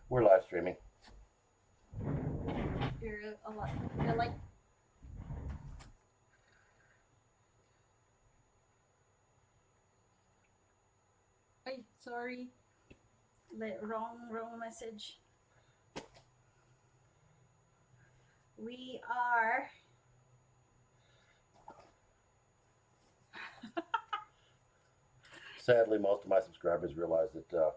We're live streaming. You're a lot. You're like. Ay, sorry. Wrong message. We are. Sadly, most of my subscribers realize that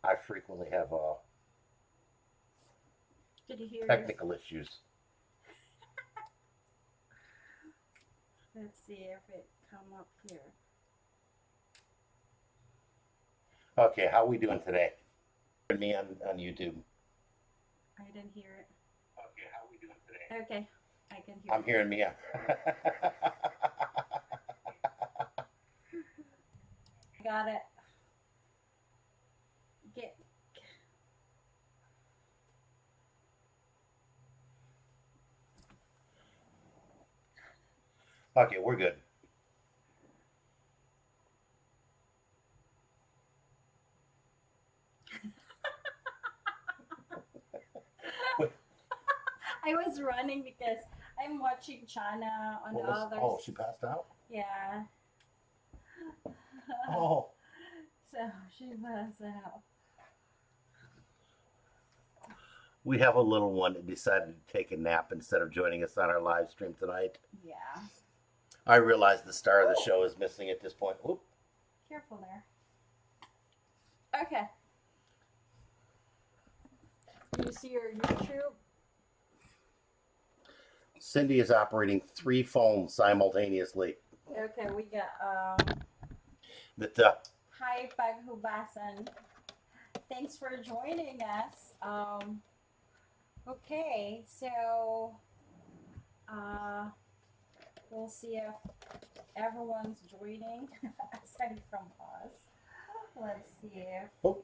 I frequently have Did you hear this? technical issues. Let's see if it come up here. Okay, how are we doing today? Me on YouTube. I didn't hear it. Okay, how are we doing today? Okay, I can hear I'm it. hearing Mia. Got it. Get. Okay, we're good. I was running because I'm watching China on What the was? others. Oh, she passed out. Yeah. Oh, So she passed out. we have a little one that decided to take a nap instead of joining us on our live stream tonight. Yeah. I realize the star of the show is missing at this point. Oop. Careful there. Okay. You see your YouTube? Cindy is operating 3 phones simultaneously. Okay, we got That hi Paghubasan. Thanks for joining us. Okay, so we'll see if everyone's joining aside from us. Let's see if Oh.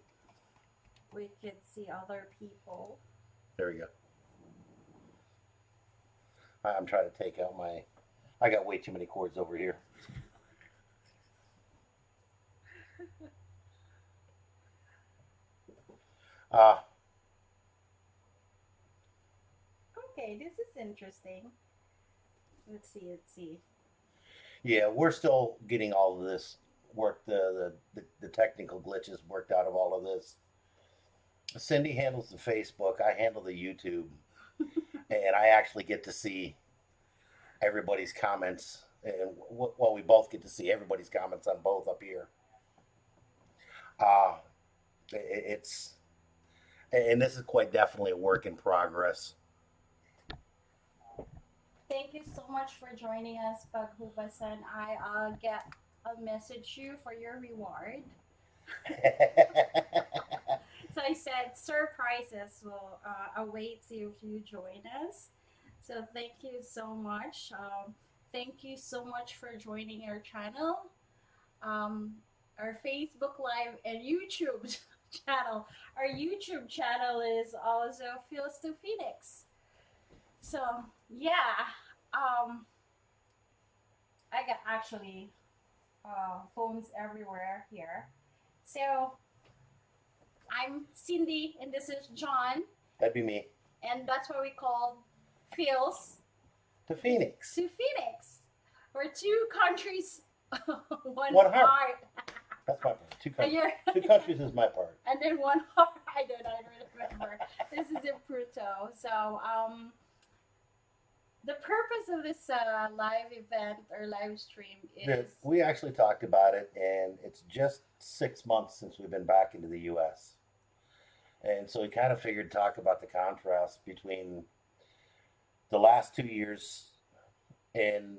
we could see other people. There we go. I'm trying to take out my. I got way too many cords over here. Okay, this is interesting. Let's see. Yeah, we're still getting all of this work. The technical glitches worked out of all of this. Cindy handles the Facebook. I handle the YouTube, and I actually get to see everybody's comments. And well, we both get to see everybody's comments on both up here. Uh, it's and this is quite definitely a work in progress. Thank you so much for joining us, Paghubasan. I get a message you for your reward. So I said surprises will await you if you join us. So thank you so much. Thank you so much for joining our channel, um, our Facebook Live and YouTube channel. Our YouTube channel is also Feels to Phoenix. So yeah, I got actually phones everywhere here. So I'm Cindy, and this is John, That'd be me. and that's what we call Feels To Phoenix. to Phoenix. We're two countries, one One heart. heart. That's my part. Two And countries. you're- Two countries is my part. and then one heart. I don't remember. This is in Pruto. So the purpose of this live event or live stream is We actually talked about it, and it's just 6 months since we've been back into the U.S. And so we kind of figured to talk about the contrast between the last 2 years in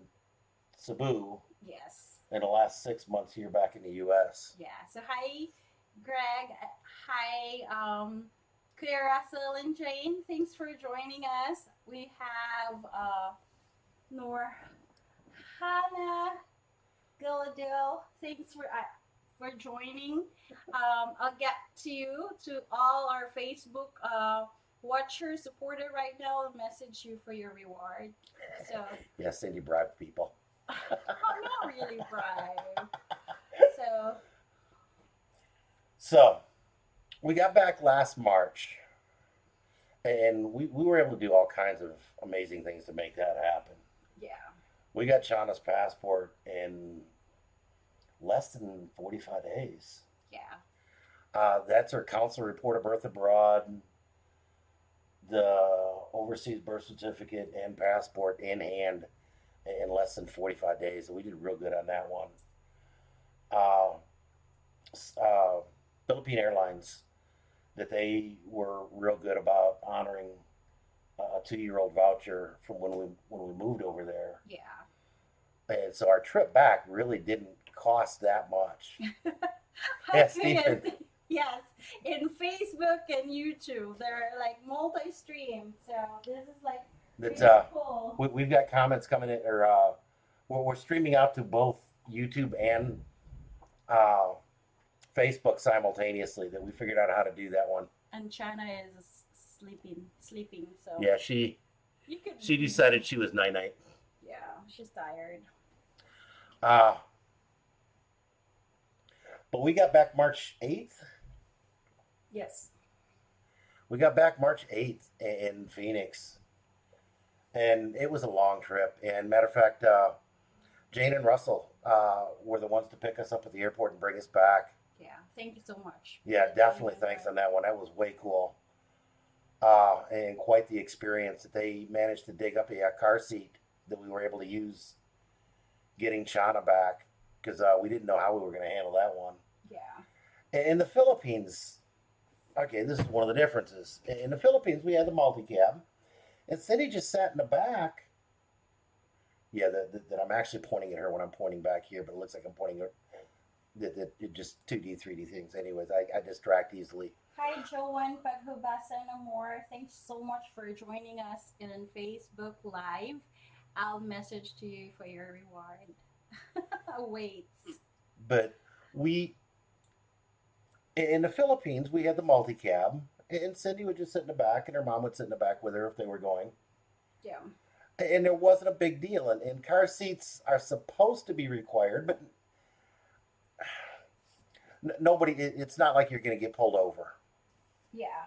Cebu yes. and the last 6 months here back in the U.S. Yeah. So hi, Greg. Hi, Kuya Russell and Jane. Thanks for joining us. We have Nor Hannah Galadil. Thanks for joining. I'll get to all our Facebook watchers, supporter right now. I'll message you for your reward. So Yes, Cindy bribed people. not really bribe. So So we got back last March, and we were able to do all kinds of amazing things to make that happen. Yeah. We got Chana's passport in less than 45 days. Yeah. That's her consular report of birth abroad, the overseas birth certificate, and passport in hand in less than 45 days. So we did real good on that one. Uh, uh, Philippine Airlines, that they were real good about honoring a 2-year-old voucher from when we moved over there. Yeah. And so our trip back really didn't cost that much. Yeah, Stephen. Yes, in Facebook and YouTube, they're like multi-stream. So this is like That really cool. we've got comments coming in, or we're streaming out to both YouTube and uh, Facebook simultaneously. That we figured out how to do that one. And China is sleeping. So Yeah, you could. she decided she was night night. Yeah, she's tired. Uh, but we got back March 8th. Yes. We got back March 8th in Phoenix, and it was a long trip. And matter of fact, Jane and Russell were the ones to pick us up at the airport and bring us back. Yeah. Thank you so much. Yeah, definitely thanks on that one. That was way cool. And quite the experience that they managed to dig up a car seat that we were able to use getting Chana back, because we didn't know how we were going to handle that one. Yeah. In the Philippines, okay, this is one of the differences. In the Philippines, we had the multi-cab, and Cindy just sat in the back. Yeah, that I'm actually pointing at her when I'm pointing back here, but it looks like I'm pointing at that it just 2D, 3D things. Anyways, I distract easily. Hi, Joanne Paghubasa no more. Thanks so much for joining us in Facebook Live. I'll message to you for your reward. Wait. But in the Philippines, we had the multi-cab, and Cindy would just sit in the back, and her mom would sit in the back with her if they were going. Yeah. And there wasn't a big deal. And car seats are supposed to be required, but nobody, it's not like you're going to get pulled over. Yeah.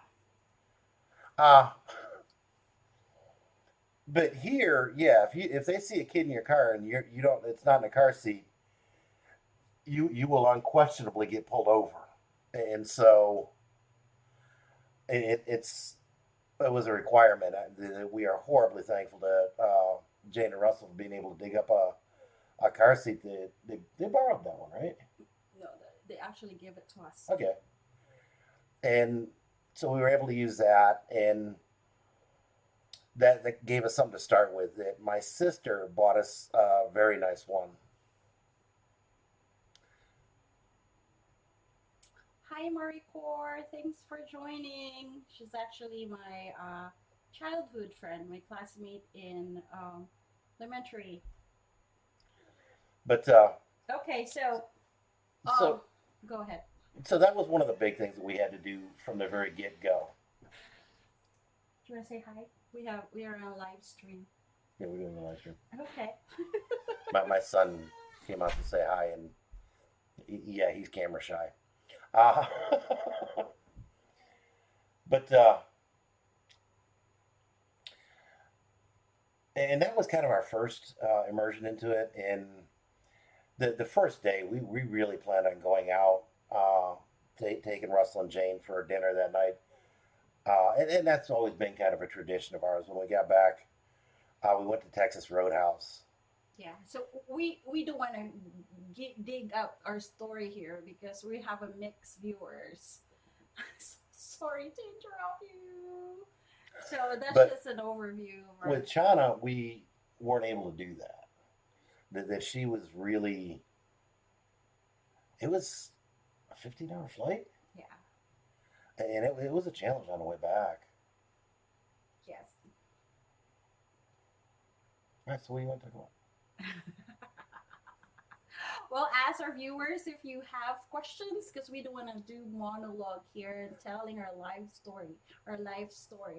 But here, yeah, if they see a kid in your car and you don't, it's not in a car seat, you will unquestionably get pulled over. And so it was a requirement. We are horribly thankful to Jane and Russell for being able to dig up a car seat. They borrowed that one, right? No, they actually gave it to us. Okay. And so we were able to use that, and that gave us something to start with. My sister bought us a very nice one. Hi, Marie Core. Thanks for joining. She's actually my childhood friend, my classmate in elementary. But Okay, so go ahead. So that was one of the big things that we had to do from the very get go. Do you want to say hi? We are on a live stream. Yeah, we're doing a live stream. Okay. My son came out to say hi, and yeah, he's camera shy. But and that was kind of our first immersion into it. And the first day, we really planned on going out, taking Russell and Jane for dinner that night. And that's always been kind of a tradition of ours. When we got back, we went to Texas Roadhouse. Yeah, so we don't want to dig up our story here because we have a mixed viewers. Sorry to interrupt you. So that's just an overview. With Chana, we weren't able to do that. That she was really. It was a 15-hour flight. Yeah. And it was a challenge on the way back. Yes. All right, so what do you want to talk about? Well, ask our viewers if you have questions, because we don't want to do monologue here and telling our life story,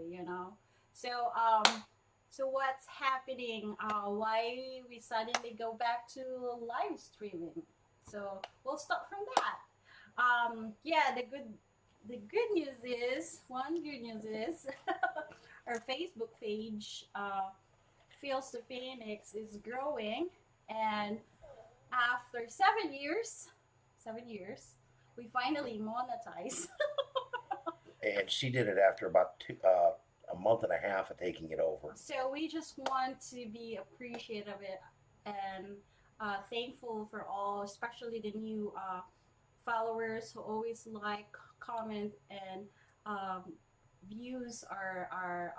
you know. So so what's happening? Why we suddenly go back to live streaming? So we'll start from that. Yeah, the good news is one good news is our Facebook page, Feels to Phoenix, is growing, and after 7 years, we finally monetize. And she did it after about a month and a half of taking it over. So we just want to be appreciative of it and thankful for all, especially the new followers who always like, comment, and um, views our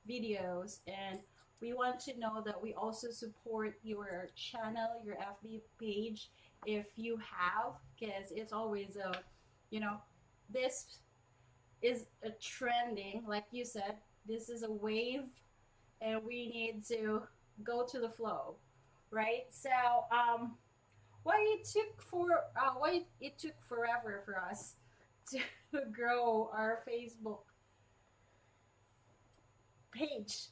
videos. And we want to know that we also support your channel, your FB page, if you have, because it's always you know, this is a trending, like you said, this is a wave, and we need to go to the flow, right? So, why it took forever for us to grow our Facebook page?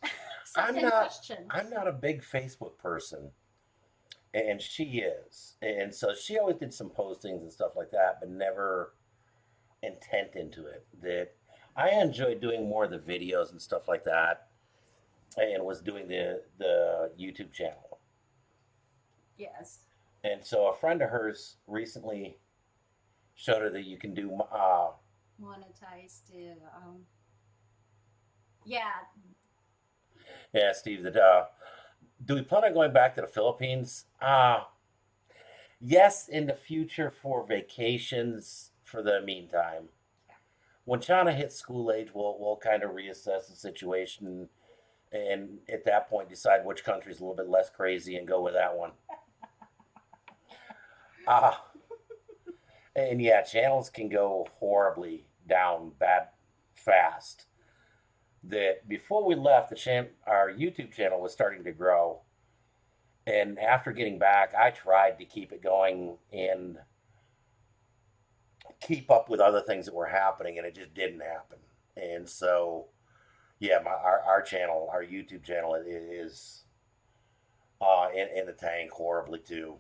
I'm Second not question. I'm not a big Facebook person, and she is. And so she always did some postings and stuff like that, but never intent into it. That I enjoyed doing more of the videos and stuff like that, and was doing the YouTube channel. Yes. And so a friend of hers recently showed her that you can do Monetize the yeah. yeah, Steve, that do we plan on going back to the Philippines? Yes, in the future for vacations for the meantime. When Shauna hits school age, we'll kind of reassess the situation, and at that point decide which country's a little bit less crazy and go with that one. Uh, and yeah, channels can go horribly down bad fast. That before we left, our YouTube channel was starting to grow, and after getting back, I tried to keep it going and keep up with other things that were happening, and it just didn't happen. And so, yeah, our channel, our YouTube channel, is in the tank horribly too.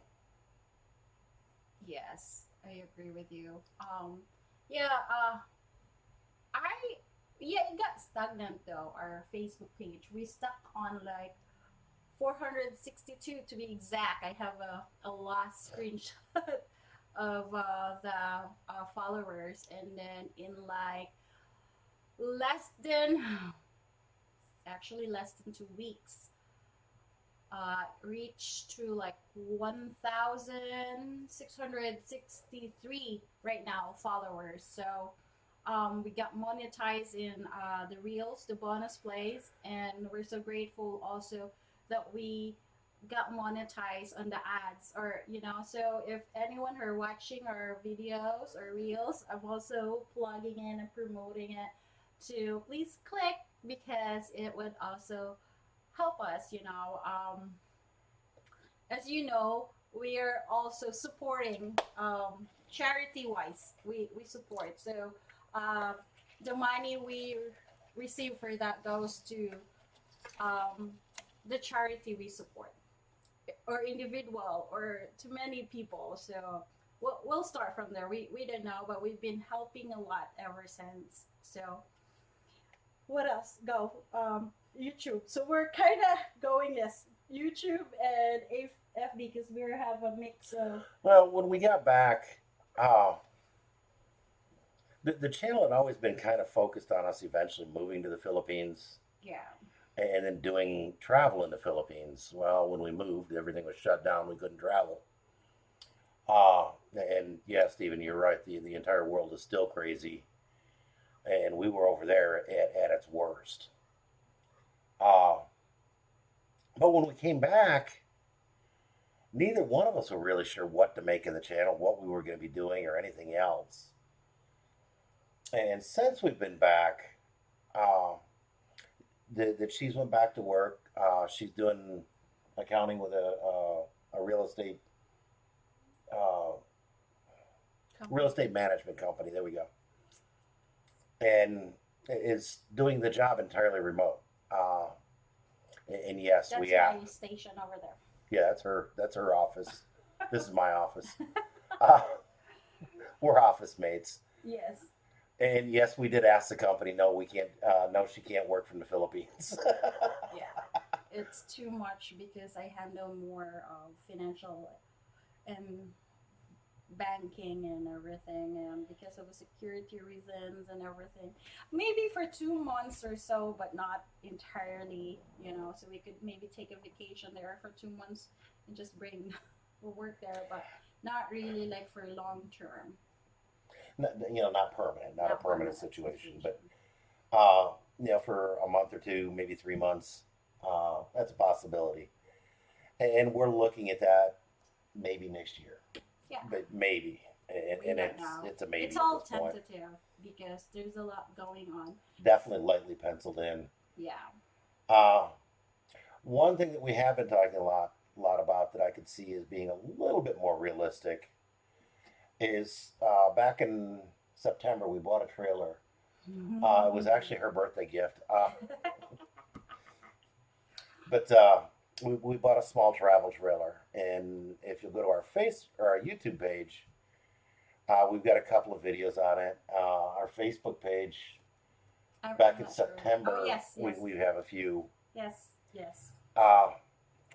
Yes, I agree with you. Yeah, I yeah, it got stagnant though. Our Facebook page, we stuck on like 462 to be exact. I have a last screenshot of the followers, and then in like less than actually less than 2 weeks, reached to like 1,663 right now followers. So we got monetized in the reels, the bonus plays, and we're so grateful also that we got monetized on the ads, or so if anyone who are watching our videos or reels, I'm also plugging in and promoting it to please click, because it would also help us, as you know, we are also supporting charity wise. We support. So uh, the money we receive for that goes to um, the charity we support, or individual, or to many people. So we'll start from there. We don't know, but we've been helping a lot ever since. So what else? Go YouTube. So we're kind of going, yes, YouTube and FB, because we have a mix of. Well, when we got back, uh, the channel had always been kind of focused on us eventually moving to the Philippines Yeah. and then doing travel in the Philippines. Well, when we moved, everything was shut down. We couldn't travel. And yeah, Stephen, you're right. The entire world is still crazy, and we were over there at its worst. Uh, but when we came back, neither one of us were really sure what to make of the channel, what we were going to be doing, or anything else. And since we've been back, uh, that she's went back to work. She's doing accounting with a uh, real estate management company. There we go, and is doing the job entirely remote. And yes, That's we have. my station over there. Yeah, that's her. That's her office. This is my office. Uh, We're office mates. Yes. And yes, we did ask the company. No, we can't. No, she can't work from the Philippines. Yeah. It's too much because I handle more of financial and banking and everything, and because of the security reasons and everything, maybe for 2 months or so, but not entirely, so we could maybe take a vacation there for 2 months and just bring work there, but not really like for long term. Not permanent, not a Not permanent permanent situation, but situation. for a month or two, maybe 3 months, that's a possibility. And we're looking at that maybe next year, Yeah, but maybe, we and don't it's know. it's a It's maybe at all this point. tentative because there's a lot going on. Definitely lightly penciled in. Yeah. Uh, One thing that we have been talking a lot about that I could see as being a little bit more realistic is back in September we bought a trailer. It was actually her birthday gift, but we bought a small travel trailer. And if you go to our face or our YouTube page, we've got a couple of videos on it. Our Facebook page back I'm in not sure. Oh, September, yes, we, yes, we have a few. yes, yes. Uh,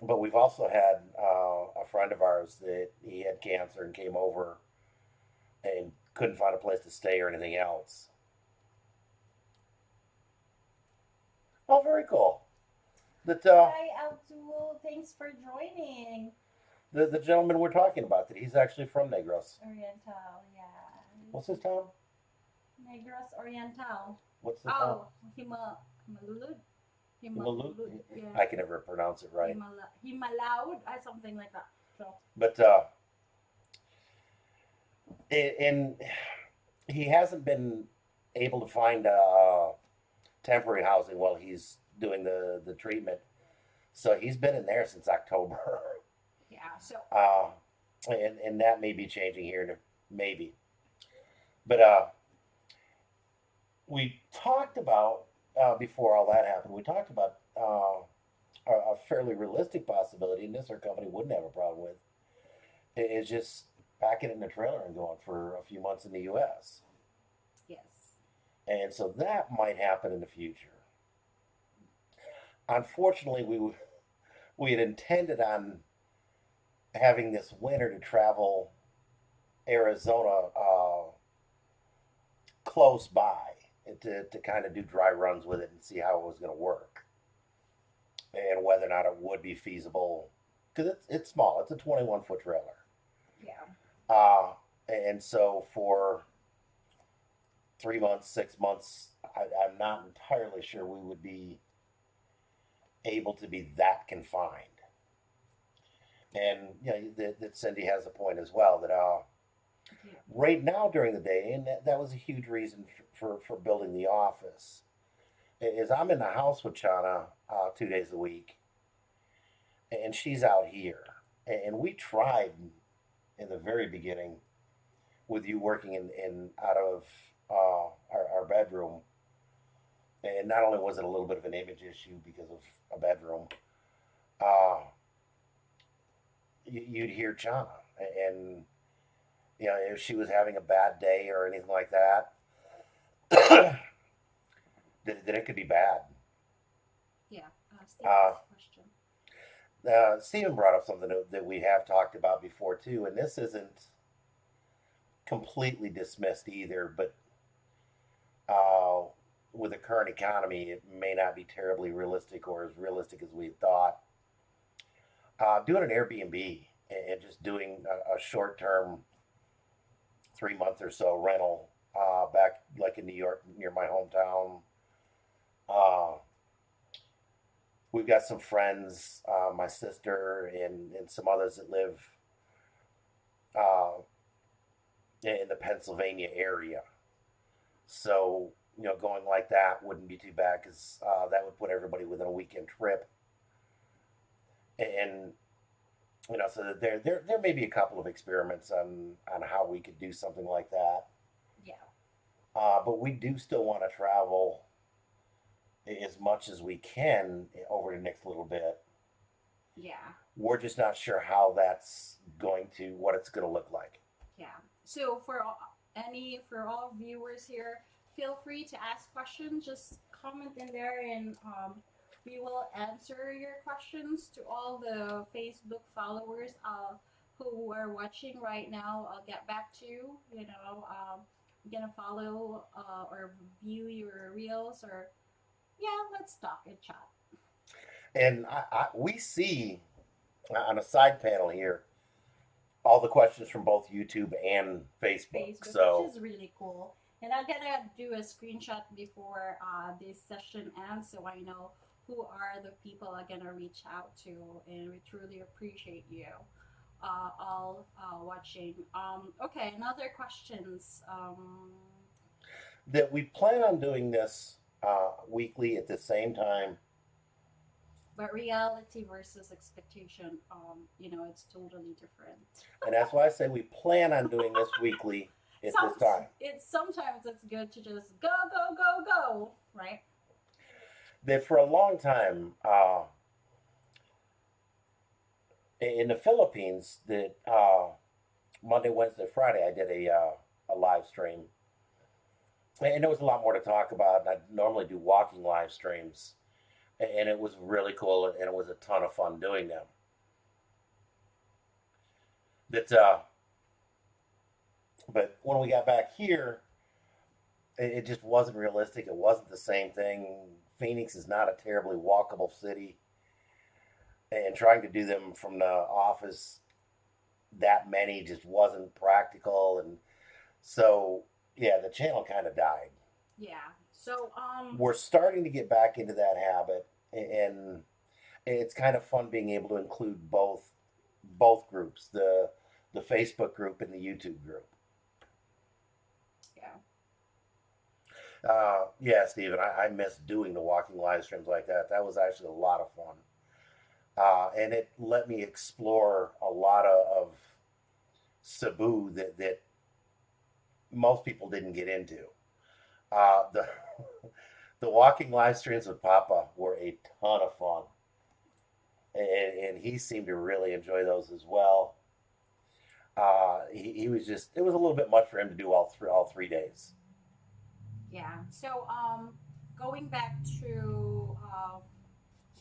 but we've also had a friend of ours that he had cancer and came over and couldn't find a place to stay or anything else. Oh, very cool. That Hi, Abdul. Thanks for joining. the gentleman we're talking about, that he's actually from Negros. Oriental, yeah. What's his town? Negros Oriental. What's the town? Oh, Himalud. Malu? Himalud, yeah. I can never pronounce it right. Himalaud, something like that. So, But and he hasn't been able to find temporary housing while he's doing the treatment. So he's been in there since October. yeah. So, Uh, and that may be changing here, maybe. But we talked about, before all that happened, we talked about a fairly realistic possibility, and this our company wouldn't have a problem with, is just packing it in a trailer and going for a few months in the U.S. yes. And so that might happen in the future. Unfortunately, we had intended on having this winter to travel Arizona close by, to kind of do dry runs with it and see how it was going to work and whether or not it would be feasible, because it's small. It's a 21-foot trailer. Yeah. And so for 3 months, 6 months, I'm not entirely sure we would be able to be that confined. And that Cindy has a point as well, that Yeah. right now during the day, and that was a huge reason for building the office, is I'm in the house with Chana 2 days a week, and she's out here. And we tried in the very beginning with you working in out of our bedroom, and not only was it a little bit of an image issue because of a bedroom, uh, you'd hear Chana, and if she was having a bad day or anything like that, that it could be bad. Yeah. Uh, Stephen's question. Stephen brought up something that we have talked about before too, and this isn't completely dismissed either, but uh, with the current economy, it may not be terribly realistic or as realistic as we thought. Doing an Airbnb and just doing a short term 3 month or so rental back like in New York near my hometown. Uh, we've got some friends, my sister and some others that live uh, in the Pennsylvania area. So going like that wouldn't be too bad, because that would put everybody within a weekend trip. And so that there may be a couple of experiments on how we could do something like that. Yeah. But we do still want to travel as much as we can over the next little bit. Yeah. We're just not sure how that's what it's going to look like. Yeah. So for all viewers here, feel free to ask questions. Just comment in there, and we will answer your questions to all the Facebook followers who are watching right now. I'll get back to you. I'm gonna follow or view your reels, or yeah, let's talk and chat. And we see on a side panel here all the questions from both YouTube and Facebook. Facebook, which So is really cool. And I'm gonna do a screenshot before this session ends, so I know who are the people I'm gonna reach out to, and we truly appreciate you all watching. Okay, another questions. that we plan on doing this weekly at the same time. But reality versus expectation, it's totally different. And that's why I say we plan on doing this weekly at this time. It's sometimes it's good to just go, go, go, go, right? That for a long time in the Philippines, that Monday, Wednesday, Friday, I did a live stream. And there was a lot more to talk about. I normally do walking live streams. And it was really cool, and it was a ton of fun doing them. That, but when we got back here, it just wasn't realistic. It wasn't the same thing. Phoenix is not a terribly walkable city, and trying to do them from the office, that many just wasn't practical, and so yeah, the channel kind of died. Yeah. So We're starting to get back into that habit, and it's kind of fun being able to include both groups, the Facebook group and the YouTube group. yeah. Yeah, Stephen, I miss doing the walking live streams like that. That was actually a lot of fun. And it let me explore a lot of Cebu that most people didn't get into. The the walking live streams with Papa were a ton of fun, and he seemed to really enjoy those as well. He was just, it was a little bit much for him to do all 3 days. Yeah. So going back to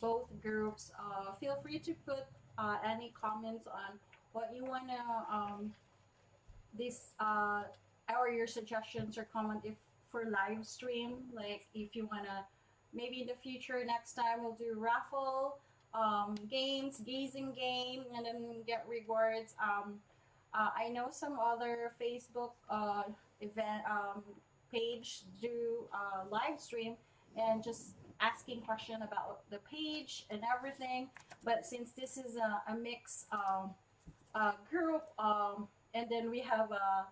both groups, feel free to put any comments on what you wanna this or your suggestions or comment if for live stream, like if you wanna maybe in the future next time we'll do raffle games, gazing game, and then get rewards. I know some other Facebook event page do live stream and just asking question about the page and everything. But since this is a mix group, and then we have a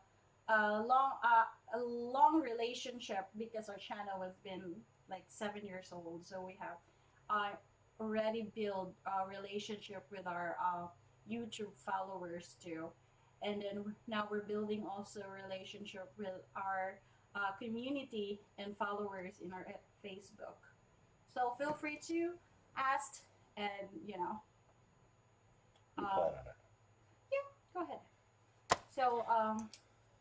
long relationship because our channel has been like 7 years old, so we have already built a relationship with our YouTube followers too, and then now we're building also a relationship with our community and followers in our Facebook. So feel free to ask, and We uh, plan on it. go ahead. So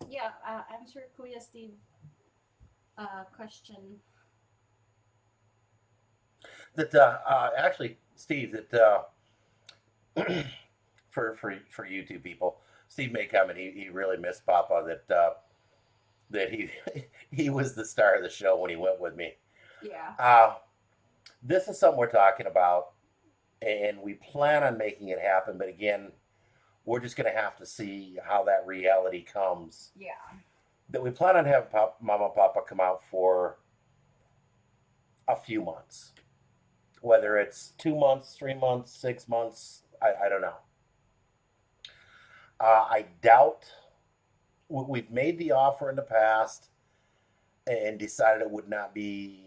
yeah, answer Kuya Steve question. That actually, Steve, that for YouTube people, Steve may come and he really missed Papa. That he he was the star of the show when he went with me. Yeah. This is something we're talking about, and we plan on making it happen. But again, we're just going to have to see how that reality comes. Yeah. That we plan on having Mama and Papa come out for a few months, whether it's 2 months, 3 months, 6 months. I don't know. I doubt we've made the offer in the past and decided it would not be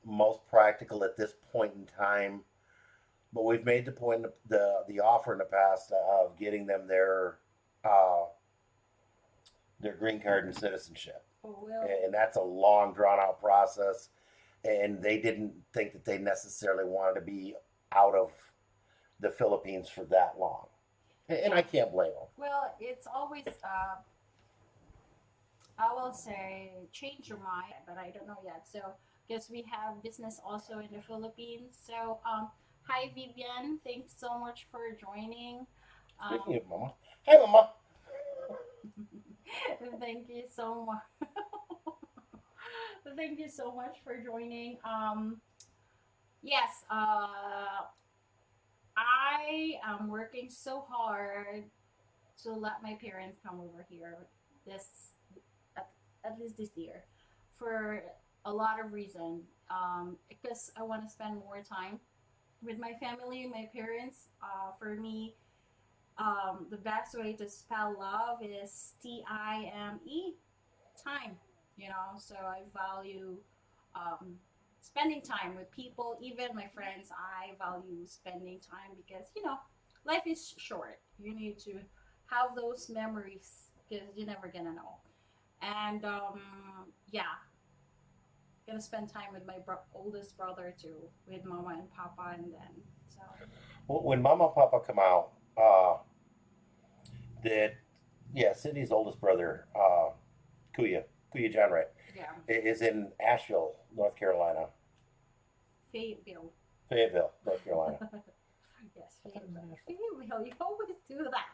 most practical at this point in time. But we've made the offer in the past of getting them their green card and citizenship, Oh, well. and that's a long drawn out process. And they didn't think that they necessarily wanted to be out of the Philippines for that long, and I can't blame them. Well, it's always I will say change your mind, but I don't know yet. So because we have business also in the Philippines. So hi Vivian, thanks so much for joining. Speaking Um, of Mama, hi Mama. thank you so much. Thank you so much for joining. Yes, I am working so hard to let my parents come over here this at, at least this year for a lot of reasons. Because I want to spend more time with my family, my parents. For me, the best way to spell love is time, time. You know, so I value um, spending time with people, even my friends. I value spending time because life is short. You need to have those memories because you're never gonna know. And yeah, gonna spend time with my oldest brother too, with mama and papa, and then so When Mama and Papa come out, that yeah, Cindy's oldest brother, Kuya, Kuya John Ray, yeah, is in Asheville, North Carolina. Fayetteville. Fayetteville, North Carolina. Yes, Fayetteville. Fayetteville, you always do that.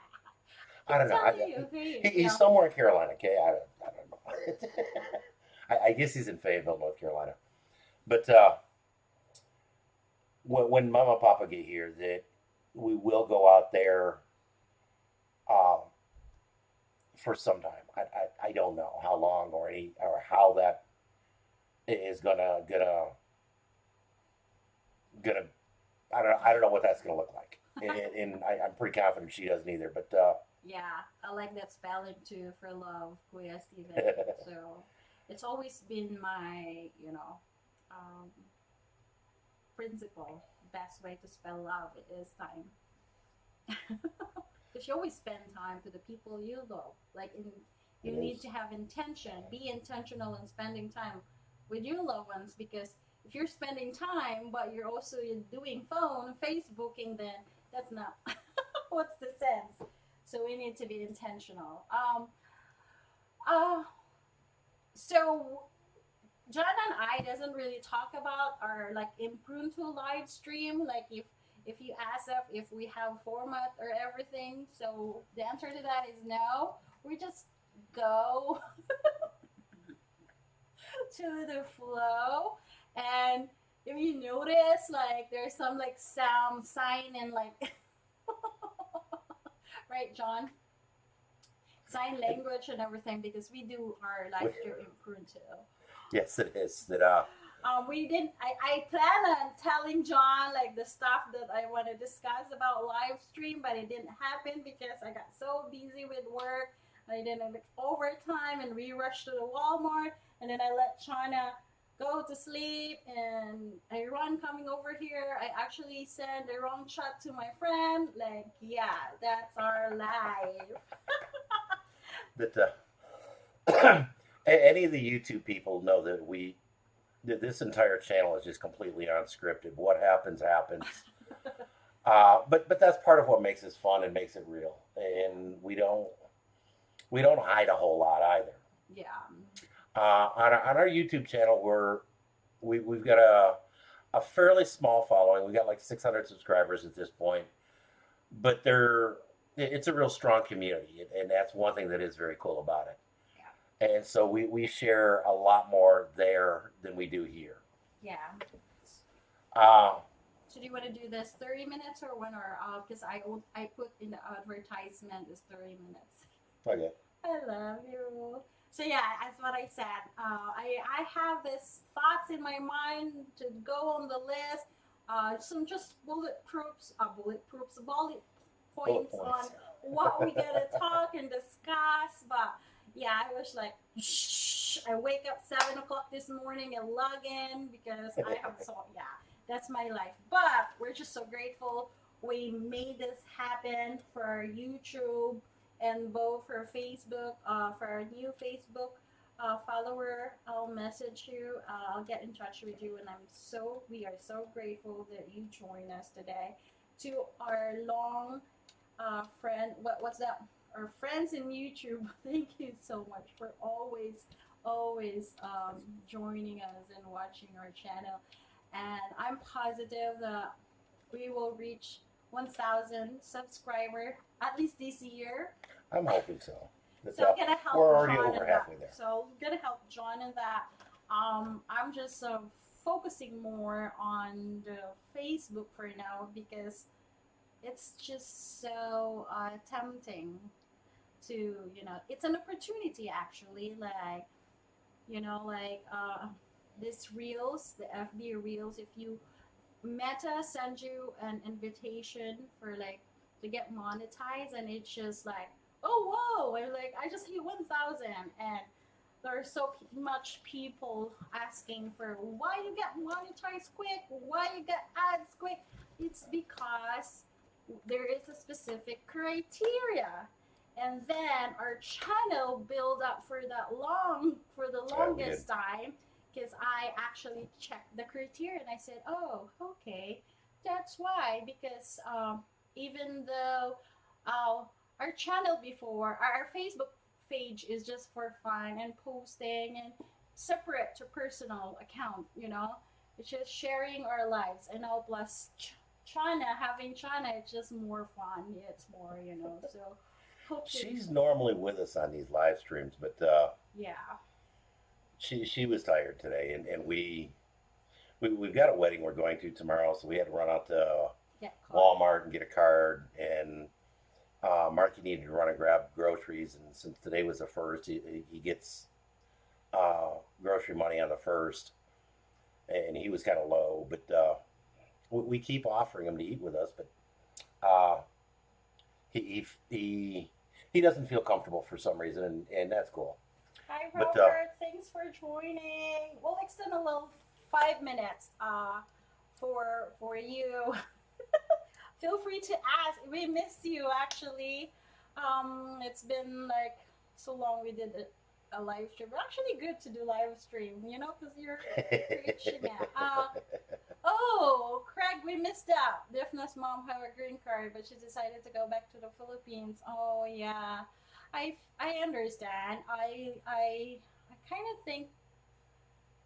I I'm don't know. telling you, He's Fayetteville. somewhere in Carolina. Okay, I don't know. I guess he's in Fayetteville, North Carolina. But when Mama and Papa get here, that we will go out there uh, for some time. I don't know how long or any or how that is gonna I don't know what that's gonna look like. And I'm pretty confident she doesn't either. But Yeah, I like that spelling too for love, Kuya Steven. So it's always been my, um, principle. Best way to spell love is time. Because you always spend time to the people you love. it You need is. to have intention. Be intentional in spending time with your loved ones. Because if you're spending time, but you're doing phone, Facebooking, then that's not what's the sense. So we need to be intentional. Uh, so John and I doesn't really talk about our like impromptu live stream. Like if you ask us if we have format or everything, so the answer to that is no. We just go to the flow, and if you notice, like there's some like sound sign and like right, John, sign language and everything because we do our live stream impromptu. Yes, it is. That We didn't. I plan on telling John like the stuff that I want to discuss about live stream, but it didn't happen because I got so busy with work. I didn't have overtime, and we rushed to the Walmart, and then I let China go to sleep, and I run coming over here. I actually sent the wrong shot to my friend. Like, yeah, that's our life. any of the YouTube people know that this entire channel is just completely unscripted. What happens happens. But that's part of what makes this fun and makes it real. And we don't hide a whole lot either. Yeah. On our YouTube channel, we've got a fairly small following. We got like 600 subscribers at this point, but it's a real strong community, and that's one thing that is very cool about it. And so we share a lot more there than we do here. Yeah. Uh, So do you want to do this 30 minutes or 1 hour? Because I put in the advertisement is 30 minutes. okay. I love you. So yeah, that's what I said. I have this thoughts in my mind to go on the list. Some just bullet Bullet points on points. what we gotta talk and discuss. But yeah, I was like, shh. I wake up 7 o'clock this morning and log in because I have yeah, that's my life. But we're just so grateful we made this happen for YouTube and both for Facebook, for our new Facebook follower. I'll message you. I'll get in touch with you, and we are so grateful that you joined us today. To our long friend, what's that? our friends in YouTube, thank you so much for always joining us and watching our channel. And I'm positive that we will reach 1,000 subscriber at least this year. I'm hoping so. But, So gonna help we're already John over in that. halfway there. So gonna help John in that. I'm just focusing more on the Facebook for now because it's just so tempting to, it's an opportunity actually, like, this reels, the FB reels. If you Meta send you an invitation for like to get monetized, and it's just like, oh whoa, and like I just hit 1,000, and there's so much people asking for why you get monetized quick, why you get ads quick. It's because there is a specific criteria, and then our channel build up for the longest time, because I actually checked the criteria and I said, oh, okay, that's why. Because even though our channel before, our Facebook page is just for fun and posting and separate to personal account, it's just sharing our lives. And now plus China, having China, it's just more fun. It's more, so hopefully. She's normally with us on these live streams, but Yeah. she was tired today, and we've got a wedding we're going to tomorrow, so we had to run out to Walmart and get a card, and Marky needed to run and grab groceries, and since today was the first, he gets grocery money on the first, and he was kind of low, but we keep offering him to eat with us, but he doesn't feel comfortable for some reason, and that's cool. Hi, Robert. Thanks for joining. We'll extend a little 5 minutes for you. Feel free to ask. We miss you, actually. It's been like so long we did a live stream. Actually, good to do live stream, because you're reaching out. Oh, Craig, we missed out. Defna's mom had a green card, but she decided to go back to the Philippines. Oh yeah, I understand. I kind of think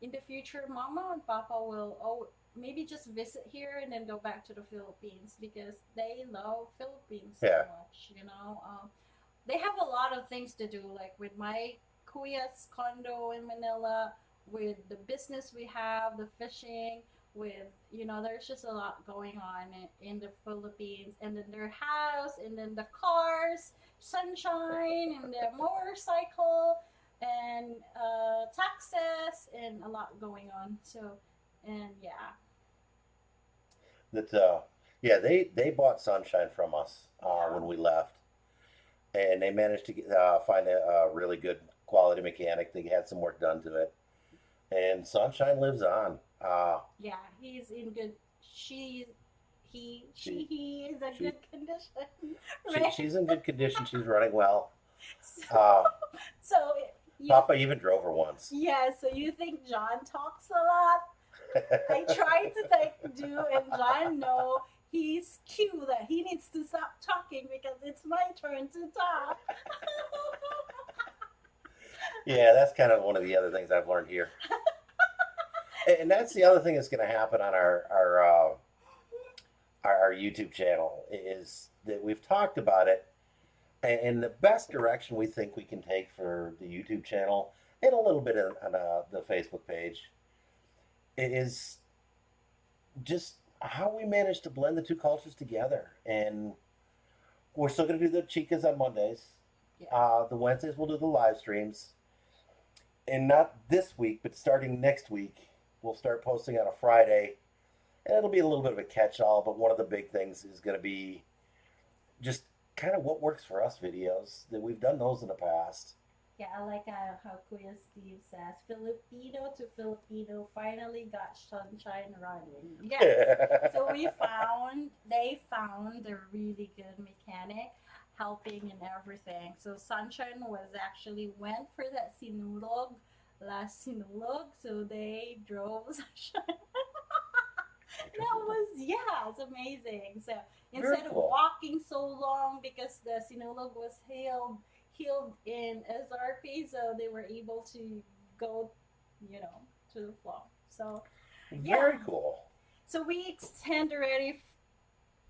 in the future, Mama and Papa will maybe just visit here and then go back to the Philippines because they love Philippines so much. They have a lot of things to do, like with my Kuya's condo in Manila, with the business we have, the fishing, with there's just a lot going on in the Philippines, and then their house, and then the cars, sunshine, and the motorcycle, and taxes, and a lot going on. So, and yeah. They bought sunshine from us when we left, and they managed to find a really good quality mechanic. They had some work done to it, and sunshine lives on. Yeah, he's in good. He is in good condition. Right? She's in good condition. She's running well. So Papa even drove her once. Yeah. So you think John talks a lot? I tried to do, and John, no, he's cue that he needs to stop talking because it's my turn to talk. Yeah, that's kind of one of the other things I've learned here. And that's the other thing that's going to happen on our YouTube channel is that we've talked about it, and the best direction we think we can take for the YouTube channel and a little bit on the Facebook page is just how we manage to blend the two cultures together. And we're still going to do the chicas on Mondays. Yeah. The Wednesdays we'll do the live streams, and not this week, but starting next week. We'll start posting on a Friday, and it'll be a little bit of a catch-all, but one of the big things is going to be just kind of what works for us videos. That we've done those in the past. Yeah, I like how Kuya Steve says, Filipino to Filipino finally got sunshine running. Yes. So they found a really good mechanic helping and everything. So Sunshine went for that last sinulog, so they drove Sunshine. That was, yeah, it's amazing. So Very instead of cool. walking so long because the sinulog was healed in SRP, so they were able to go, to the flow. So yeah, Very cool. so we extend already.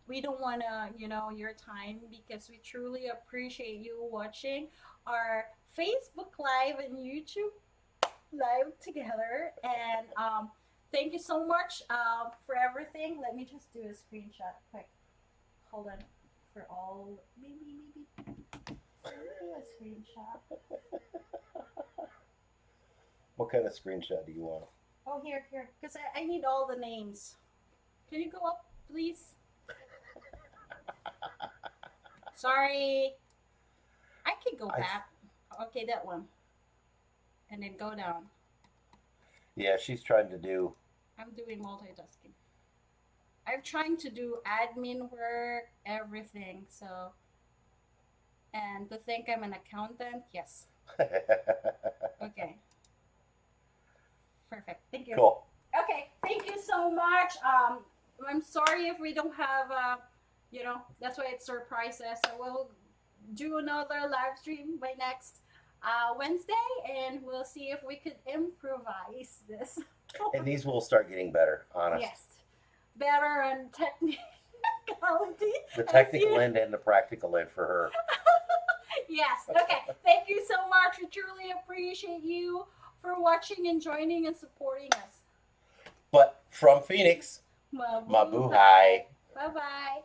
We don't want to, your time because we truly appreciate you watching our Facebook Live and YouTube Live together. And thank you so much for everything. Let me just do a screenshot quick. Hold on. For all, maybe a screenshot. What kind of screenshot do you want? Oh, here, because I need all the names. Can you go up, please? Sorry. I can go back. Okay, that one. And then go down. Yeah, she's trying to do. I'm doing multitasking. I'm trying to do admin work, everything. So, and to think I'm an accountant, yes. Okay. Perfect. Thank you. Cool. Okay. Thank you so much. I'm sorry if we don't have, that's why it's surprises. So we'll do another live stream by next Wednesday, and we'll see if we could improvise this. And these will start getting better, honest. Yes, better and technicality. The technical end and the practical end for her. Yes. Okay. Thank you so much. We truly appreciate you for watching and joining and supporting us. But from Phoenix, Mabuhay. mabuhay. Bye bye.